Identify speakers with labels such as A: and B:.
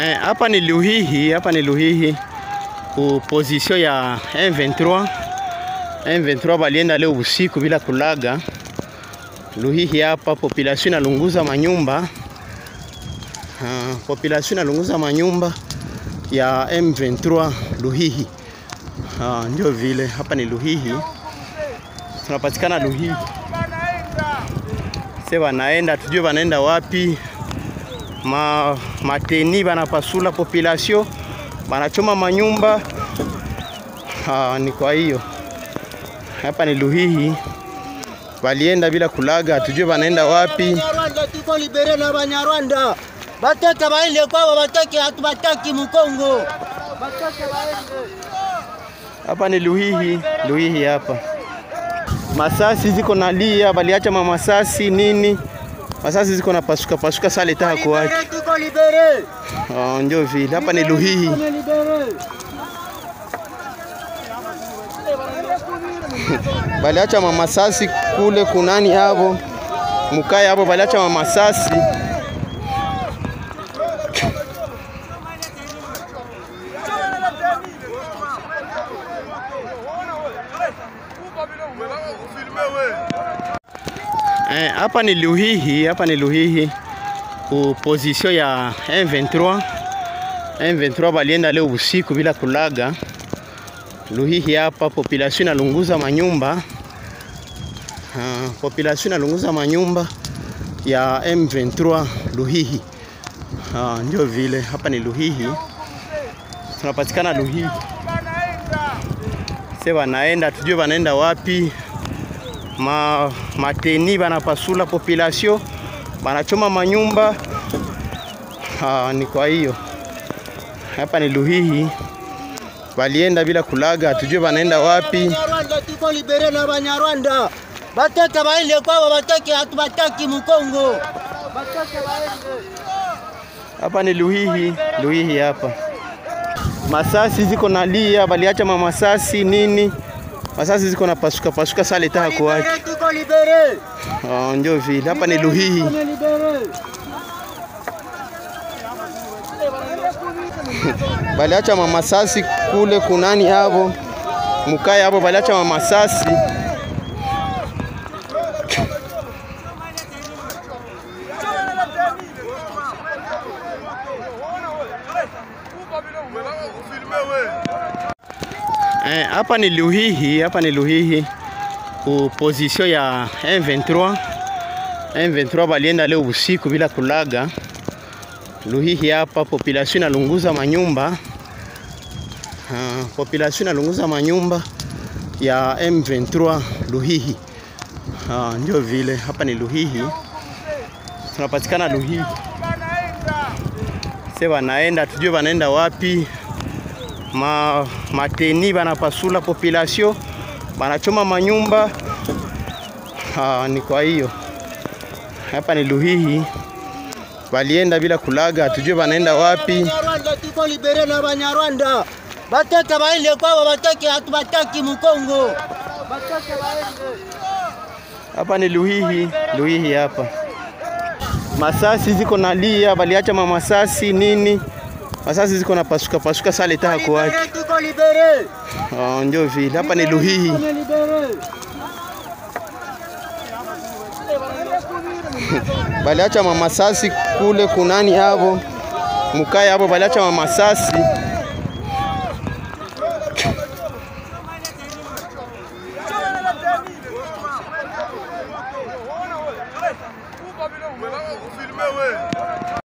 A: Hapa ni Luhihi ku position ya M23. M23 balienda leo usiku bila kulaga. Luhihi hapa population inalunguza manyumba. Population inalunguza manyumba ya M23 Luhihi. Ndio vile hapa ni Luhihi. Tunapatikana Luhihi. Sasa wanaenda tujue wanaenda wapi. Mateni banapasula population, banachoma manyumba. Ni kwa hiyo hapa ni Luhihi, walienda bila kulaga, tujue wanaenda wapi.
B: Rwanda tuko libere na Banyarwanda bataka baende kwao, bataki hatubataki Mkongo, bataka baende.
A: Hapa ni Luhihi hapa. Masasi ziko nalia, baliacha masasi nini? Masasi ziko na pasuka sale taha kwa watu.
B: Tuko libere.
A: Ndio vile hapa ni Luhihi. Baliacha masasi kule kunani hapo. Mukaya hapo baliacha masasi. Hapa ni Luhihi ku position ya M23. M23 balienda leo usiku bila kulaga. Luhihi hapa population inalunguza manyumba. Population inalunguza manyumba ya M23 Luhihi. Ndio vile hapa ni Luhihi. Tunapatikana Luhihi. Sasa wanaenda tujue wanaenda wapi. Mateni banapasula population, banachoma manyumba. Ni kwa hiyo hapa ni Luhihi, walienda bila kulaga, tujue wanaenda wapi.
B: Rwanda tuko libere na Banyarwanda bataka baende kwao, bataki hatubataki Mkongo, bataka baende.
A: Hapa ni Luhihi hapa. Masasi ziko nalia, baliacha masasi nini? Masasi ziko na pasuka sale taha kwa watu.
B: Tuko libere.
A: Ndio vile hapa ni Luhihi. Baliacha masasi kule kunani hapo. Mukaya hapo baliacha masasi. Hapa ni Luhihi ku position ya M23. M23 balienda leo usiku bila kulaga. Luhihi hapa population inalunguza manyumba. Population inalunguza manyumba ya M23 Luhihi. Ndio vile hapa ni Luhihi. Tunapatikana Luhihi. Sasa wanaenda tujue wanaenda wapi. Mateni banapasula population, banachoma manyumba. Ni kwa hiyo hapa ni Luhihi, walienda bila kulaga, tujue wanaenda wapi.
B: Rwanda tuko libere na Banyarwanda bataka baende kwao, bataki hatubataki Mkongo, bataka baende.
A: Hapa ni Luhihi hapa. Masasi ziko nalia, baliacha masasi nini? Masasi ziko na pasuka sale taha kwa watu.
B: Tuko libere.
A: Ndio vile hapa ni Luhihi. Baliacha masasi kule kunani hapo. Mukaya hapo baliacha masasi.